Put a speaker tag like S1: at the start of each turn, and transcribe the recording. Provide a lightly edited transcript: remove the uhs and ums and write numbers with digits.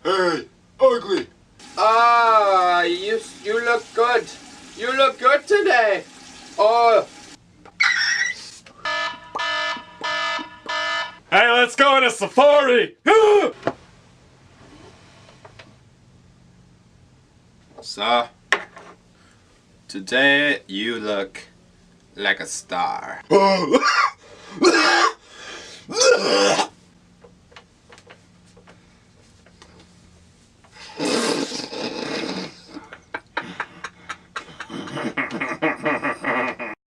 S1: Hey, ugly.
S2: Ah, you look good. You look good today. Oh.
S3: Hey, let's go on a safari!
S2: So, today you look like a star.